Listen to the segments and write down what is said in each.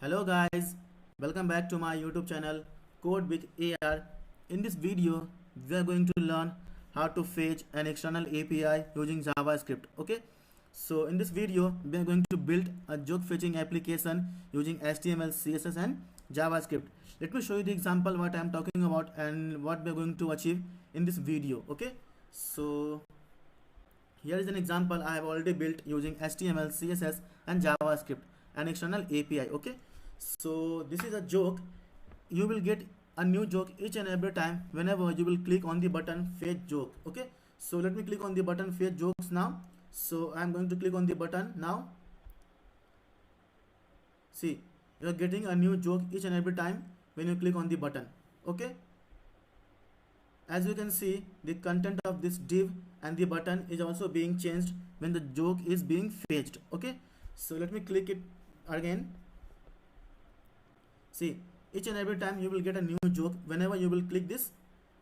Hello guys, welcome back to my YouTube channel Code with AR. In this video, we are going to learn how to fetch an external API using JavaScript. Okay, so in this video, we are going to build a joke fetching application using HTML, CSS, and JavaScript. Let me show you the example what I am talking about and what we are going to achieve in this video. Okay, so here is an example I have already built using HTML, CSS, and JavaScript, an external API. Okay, so this is a joke. You will get a new joke each and every time whenever you will click on the button fetch joke. Okay, so let me click on the button fetch jokes now. So I am going to click on the button now. See, you are getting a new joke each and every time when you click on the button. Okay, as you can see, the content of this div and the button is also being changed when the joke is being fetched. Okay, so let me click it again. See, each and every time you will get a new joke whenever you will click this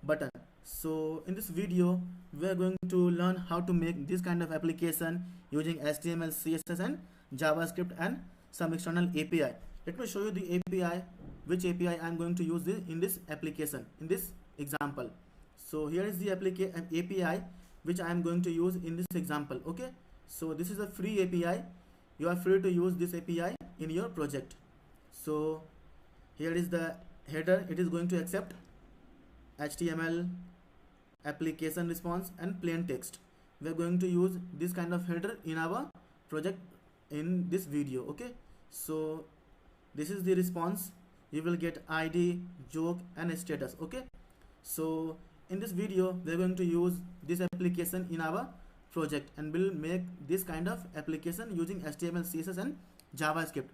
button. So in this video, we are going to learn how to make this kind of application using HTML, CSS, and JavaScript and some external API. Let me show you the API, which API I am going to use in this application, in this example. So here is the API which I am going to use in this example. Okay, so this is a free API. You are free to use this API in your project. So here is the header. It is going to accept HTML, application response, and plain text. We are going to use this kind of header in our project in this video. Okay, so this is the response. You will get ID, joke, and status. Okay, so in this video we are going to use this application in our project and will make this kind of application using HTML, CSS, and JavaScript.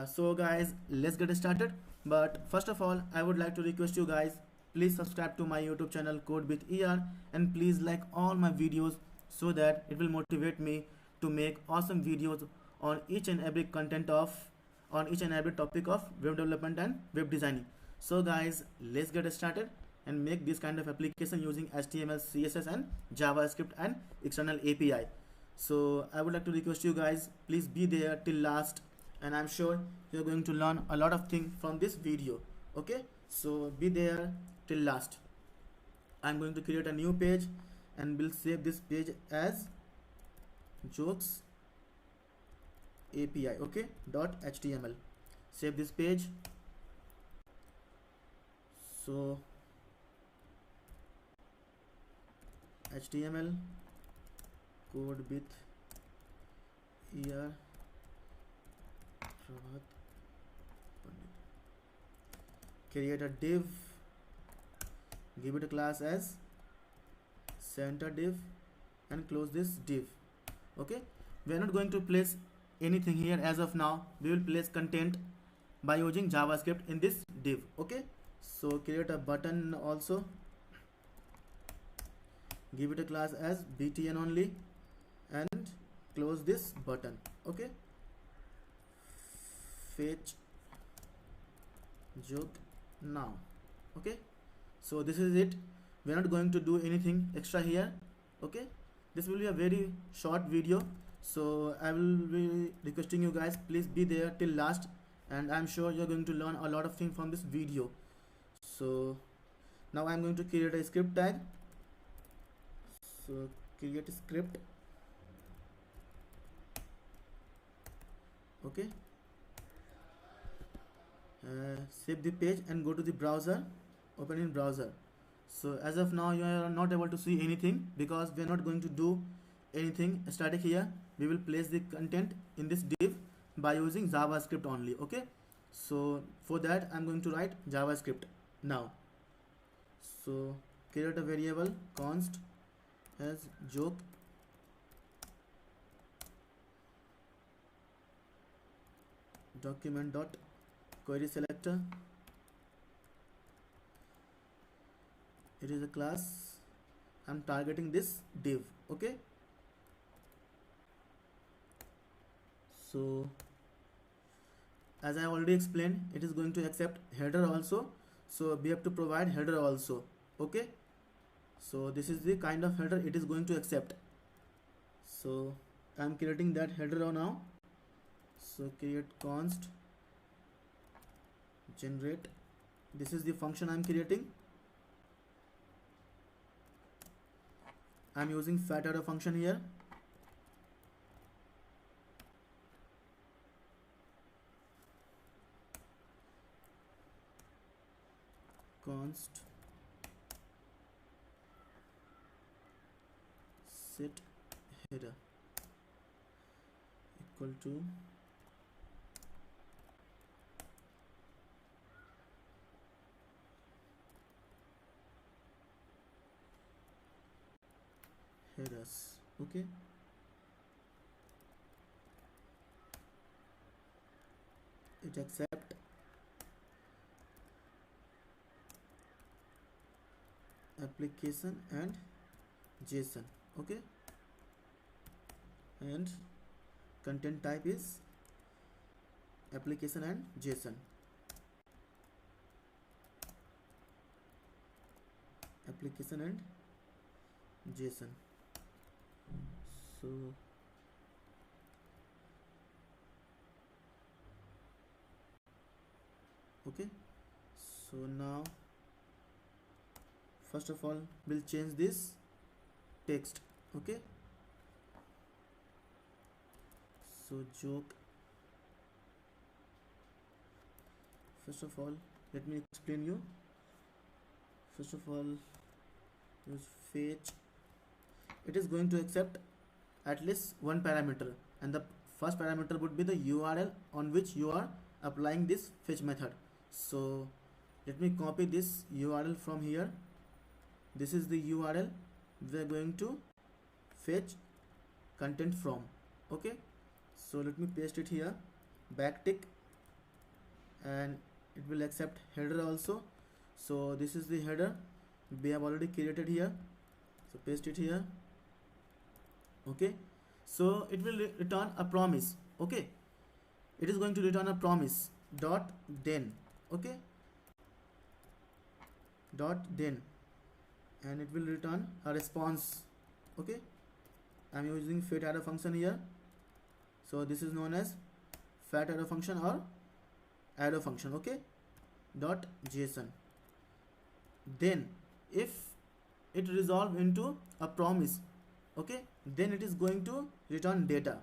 So guys, let's get started. But first of all, I would like to request you guys, please subscribe to my YouTube channel Code with ER, and please like all my videos so that it will motivate me to make awesome videos on each and every topic of web development and web designing. So guys, let's get started and make this kind of application using HTML, CSS, and JavaScript and external API. So I would like to request you guys, please be there till last, and I'm sure you're going to learn a lot of things from this video. Okay, so be there till last. I'm going to create a new page and will save this page as jokes API. Okay, .html. Save this page. So HTML code with ER create a div, give it a class as Center Div, and close this div. Okay, we are not going to place anything here as of now. We will place content by using JavaScript in this div. Okay, so create a button also, give it a class as btn only, and close this button. Okay, fetch joke now. Okay, so this is it. We are not going to do anything extra here. Okay, this will be a very short video, so I will be requesting you guys, please be there till last, and I'm sure you're going to learn a lot of things from this video. So now I'm going to create a script tag. So create a script. Okay, save the page and go to the browser, open in browser. So as of now you are not able to see anything because we are not going to do anything static here. We will place the content in this div by using JavaScript only. Okay, so for that I'm going to write JavaScript now. So create a variable const as joke document dot query selector. It is a class. I'm targeting this div. Okay, so as I already explained, it is going to accept header also, so we have to provide header also. Okay, so this is the kind of header it is going to accept. So I'm creating that header now. So create const generate. This is the function I'm creating. I'm using fat arrow function here. Const set header equal to headers. Okay, it accept application and json. Okay, and content type is application and json. Application and json. So okay, so now first of all we'll change this text. Okay, so joke, first of all let me explain you. First of all, use fetch. It is going to accept at least one parameter, and the first parameter would be the URL on which you are applying this fetch method. So let me copy this URL from here. This is the URL we are going to fetch content from. Okay, so let me paste it here, backtick, and it will accept header also. So this is the header we have already created here, so paste it here. Okay, so it will return a promise. Okay, it is going to return a promise dot then. Okay, dot then, and it will return a response. Okay, I'm using fat arrow function here, so this is known as fat arrow function or arrow function. Okay, dot json. Then if it resolve into a promise, okay, then it is going to return data.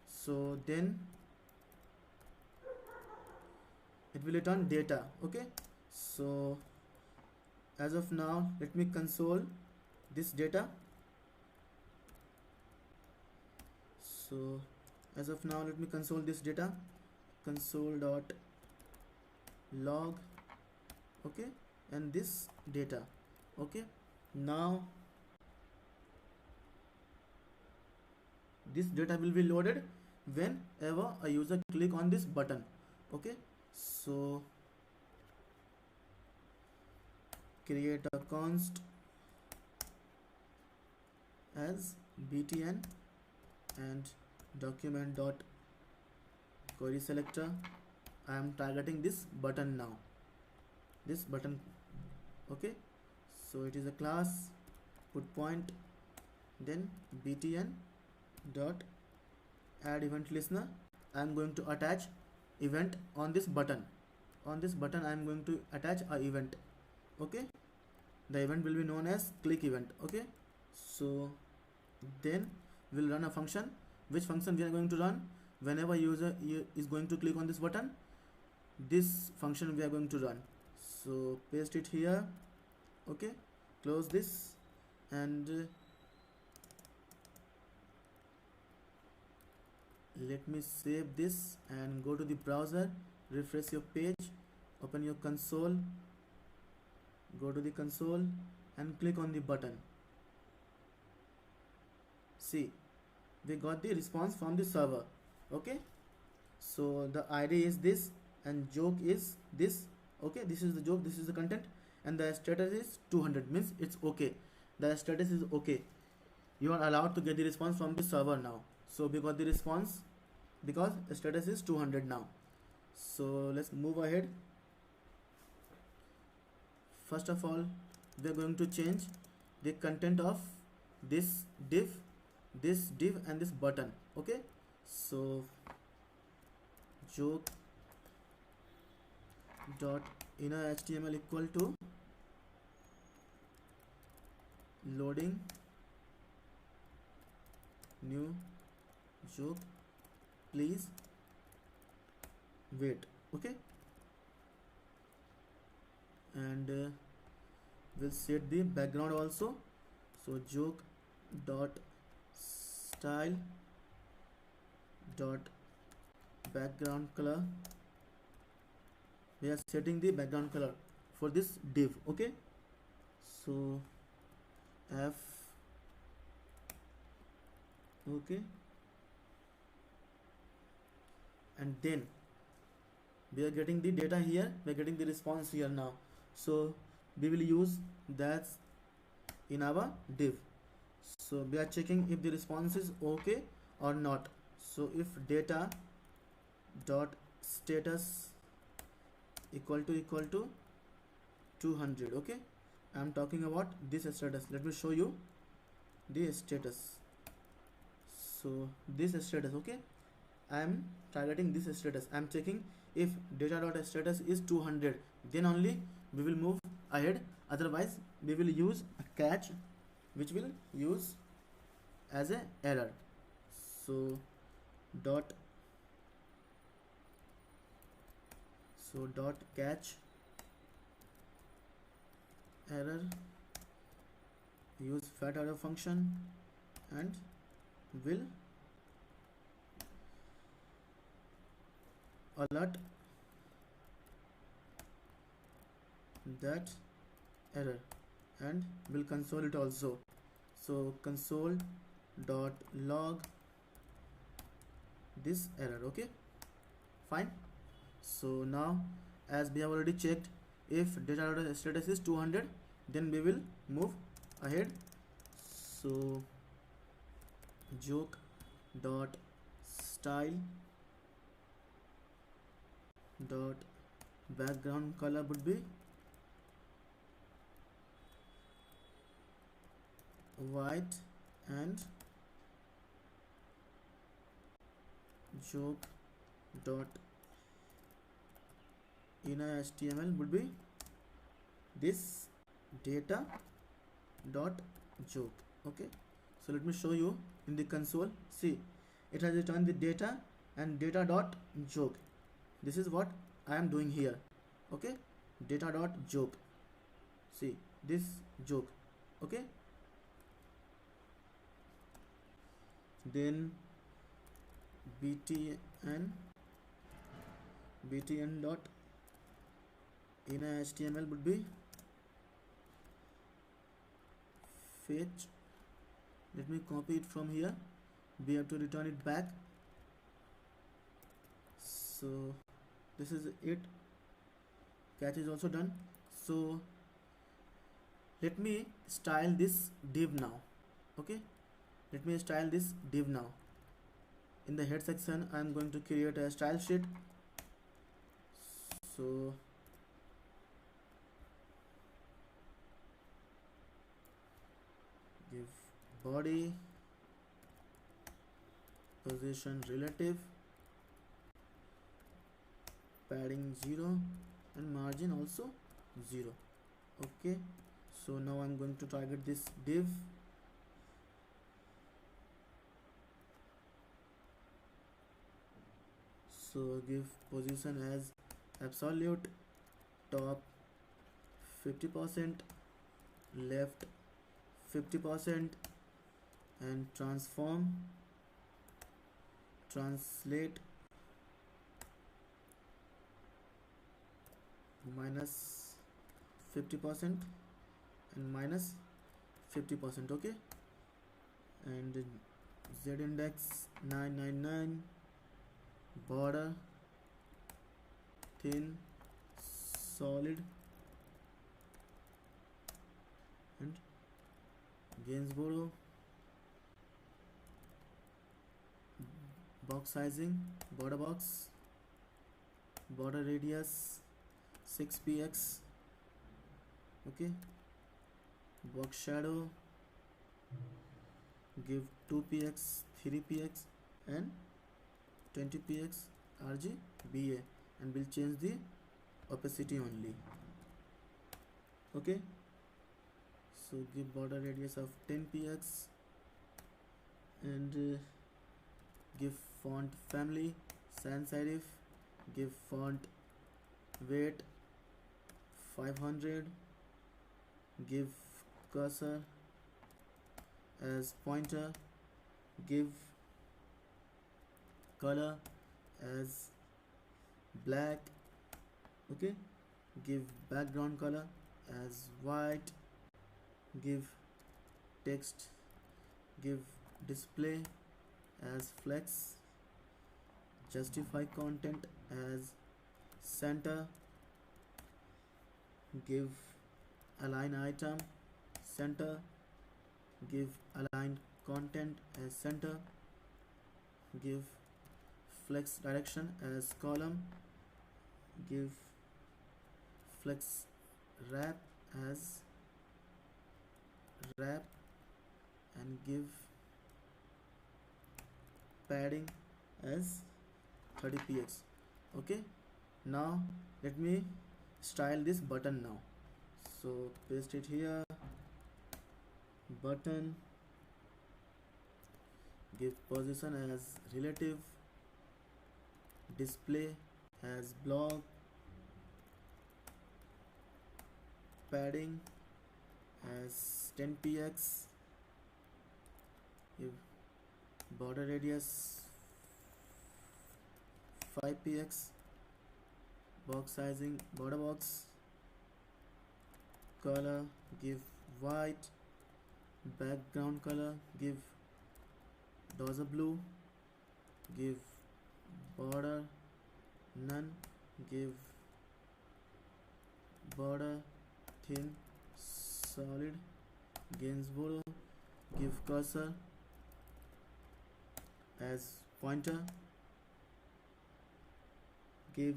So then it will return data. Okay, so as of now let me console this data. So as of now let me console this data, console dot log. Okay, and this data. Okay, now this data will be loaded whenever a user click on this button. Okay, so create a const as btn and document dot query selector. I am targeting this button now, this button. Okay, so it is a class, put point, then btn dot add event listener. I am going to attach event on this button. On this button I am going to attach a event. Okay, the event will be known as click event. Okay, so then we'll run a function. Which function we are going to run? Whenever user is going to click on this button, this function we are going to run. So paste it here. Okay, close this, and let me save this and go to the browser, refresh your page, open your console, go to the console and click on the button. See, we got the response from the server. Okay, so the ID is this and joke is this. Okay, this is the joke, this is the content, and the status is 200, means it's okay. The status is okay. You are allowed to get the response from the server now. So we got the response because the status is 200 now. So let's move ahead. First of all, we are going to change the content of this div, and this button. Okay, so joke dot inner HTML equal to loading new joke, please wait. Okay, and we'll set the background also. So joke dot style dot background color, we are setting the background color for this div. Okay, so f, okay, and then we are getting the data here, we are getting the response here now. So we will use that in our div. So we are checking if the response is okay or not. So if data dot status equal to 200, okay, I'm talking about this status. Let me show you the status. So this status, okay, I'm targeting this status. I'm checking if data dot status is 200, then only we will move ahead. Otherwise we will use a catch which will use as a error. So dot catch error, use fat arrow function and will alert that error and will console it also. So console dot log this error. Okay, fine. So now as we have already checked, if data dot status is 200, then we will move ahead. So joke dot style dot background color would be white and joke dot inner HTML would be this data dot joke. Okay, so let me show you in the console. See, it has returned the data and data dot joke. This is what I am doing here. Okay, data dot joke, see this joke. Okay, then btn dot inner HTML would be fetch. Let me copy it from here. We have to return it back. So this is it. Catch is also done. So let me style this div now. Okay, let me style this div now. In the head section I am going to create a style sheet. So give body position relative, padding 0 and margin also 0. Okay, so now I'm going to target this div. So give position as absolute, top 50%, left 50%, and translate minus 50% and minus 50%. Okay, and z index 999, border thin solid, and Gainsborough box sizing, border box, border radius 6px. Okay, box shadow give 2px, 3px and 20px RGBA, and we'll change the opacity only. Okay, so give border radius of 10 px and give font family sans serif, give font weight 500, give cursor as pointer, give color as black. Okay, give background color as white, give text, give display as flex, justify content as center, give align item center, give align content as center, give flex direction as column, give flex wrap as wrap, and give padding as 30 px. Okay, now let me style this button now. So paste it here, button, give position as relative, display as block, padding as 10 px, give border radius 5 px, box sizing border box, color give white, background color give dozer blue, give border none, give border thin solid Gainsborough, give cursor as pointer, give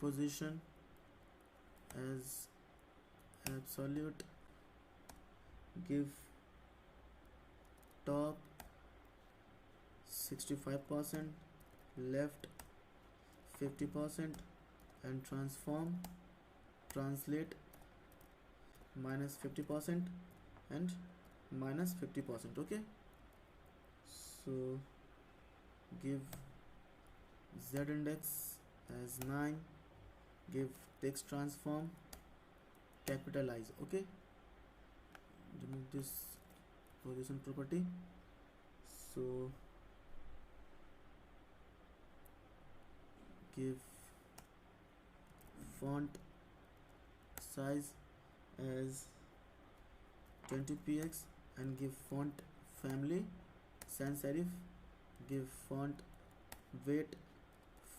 position as absolute, give top 65%, left 50%, and transform translate -50% and -50%. Okay, so give z index as 9, give text transform capitalize. Okay, remove this position property. So give font size as 20 px and give font family sans serif, give font weight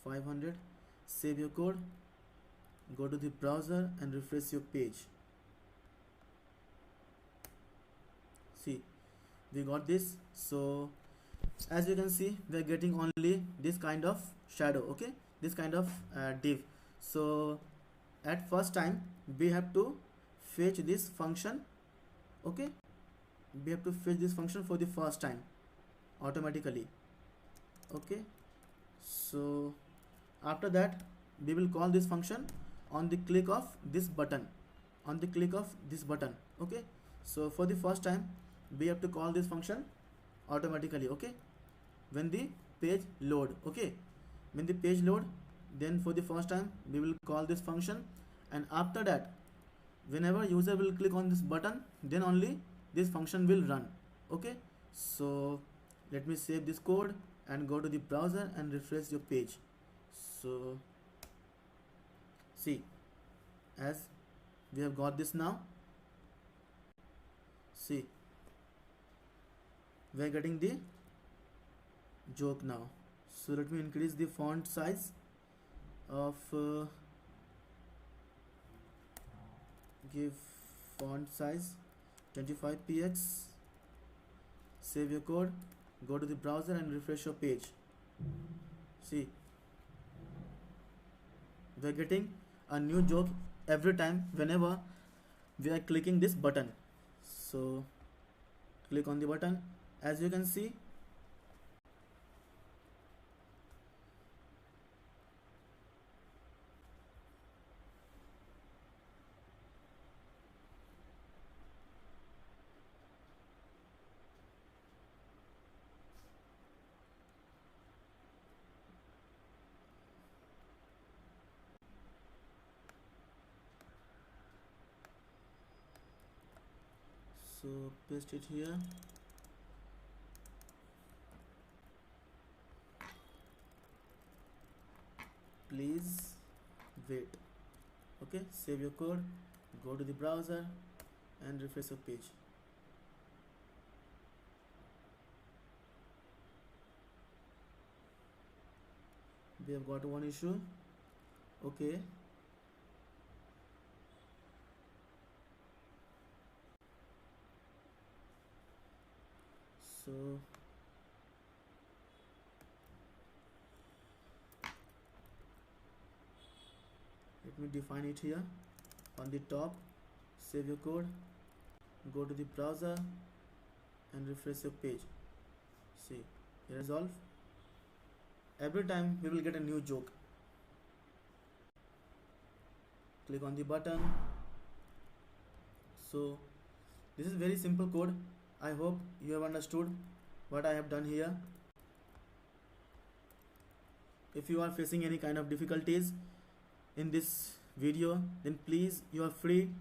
500. Save your code, go to the browser and refresh your page. See, we got this. So as you can see, we are getting only this kind of shadow. Okay, this kind of div. So at first time we have to fetch this function. Okay, we have to fetch this function for the first time automatically. Okay, so after that we will call this function on the click of this button, on the click of this button. Okay, so for the first time we have to call this function automatically. Okay, when the page load. Okay, when the page load, then for the first time we will call this function, and after that whenever user will click on this button, then only this function will run. Okay, so let me save this code and go to the browser and refresh your page. So see, as we have got this now, see, we are getting the joke now. So let me increase the font size of give font size 25 px. Save your code, go to the browser and refresh your page. See, we are getting a new joke every time whenever we are clicking this button. So click on the button. As you can see, So paste it here. Please wait. Okay, save your code, go to the browser and refresh your page. We have got one issue. Okay, so let me define it here. On the top, save your code, go to the browser and refresh your page. See, resolve. Every time we will get a new joke. Click on the button. So this is very simple code. I hope you have understood what I have done here. If you are facing any kind of difficulties in this video, then please, you are free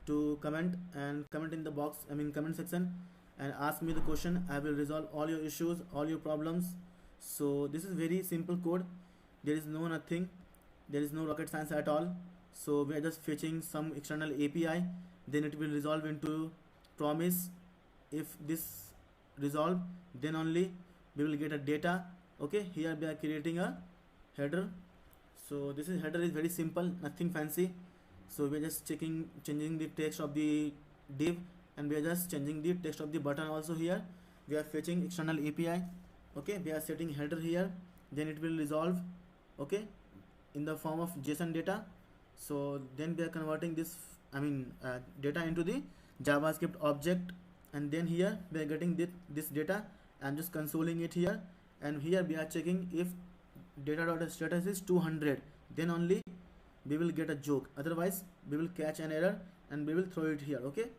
to comment in the box, comment section, and ask me the question. I will resolve all your issues, all your problems. So this is very simple code. There is no rocket science at all. So we are just fetching some external API, then it will resolve into promise. If this resolve, then only we will get a data. Okay, here we are creating a header. So this is header is very simple, nothing fancy. So we are just changing the text of the div, and we are just changing the text of the button also. Here we are fetching external API. Okay, we are setting header here, then it will resolve, okay, in the form of JSON data. So then we are converting this data into the JavaScript object, and then here we are getting this data and just consoling it here, and here we are checking if data.status is 200, then only we will get a joke, otherwise we will catch an error and we will throw it here. Okay,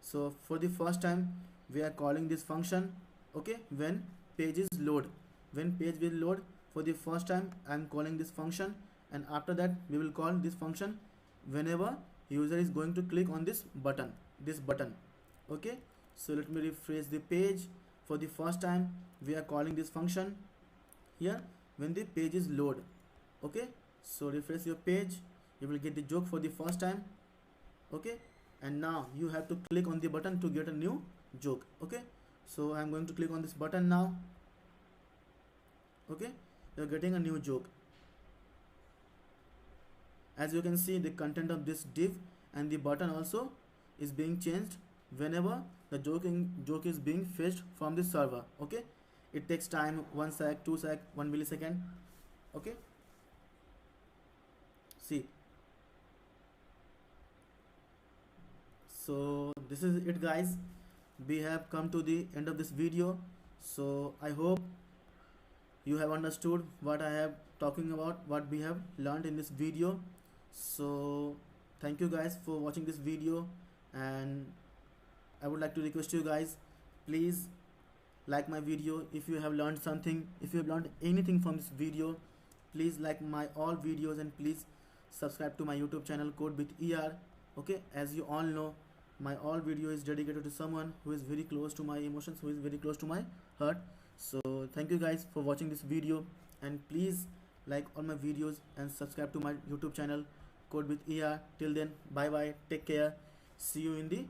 so for the first time we are calling this function, okay, when page is load. When page will load, for the first time I am calling this function, and after that we will call this function whenever user is going to click on this button. Okay, so let me refresh the page. For the first time we are calling this function here when the page is load. Okay, so refresh your page, you will get the joke for the first time. Okay, and now you have to click on the button to get a new joke. Okay, so I am going to click on this button now. Okay, you are getting a new joke. As you can see, the content of this div and the button also is being changed whenever the joke is being fetched from the server. Okay, it takes time, 1 sec, 2 sec, 1 millisecond. Okay, see, so this is it, guys. We have come to the end of this video. So I hope you have understood what I have talking about, what we have learned in this video. So thank you guys for watching this video, and I would like to request you guys, please like my video if you have learned something. If you have learned anything from this video, please like my all videos, and please subscribe to my YouTube channel Code with ER. Okay, as you all know, my all video is dedicated to someone who is very close to my emotions, who is very close to my heart. So thank you guys for watching this video, and please like all my videos and subscribe to my YouTube channel Code with ER. Till then, bye bye, take care, see you in the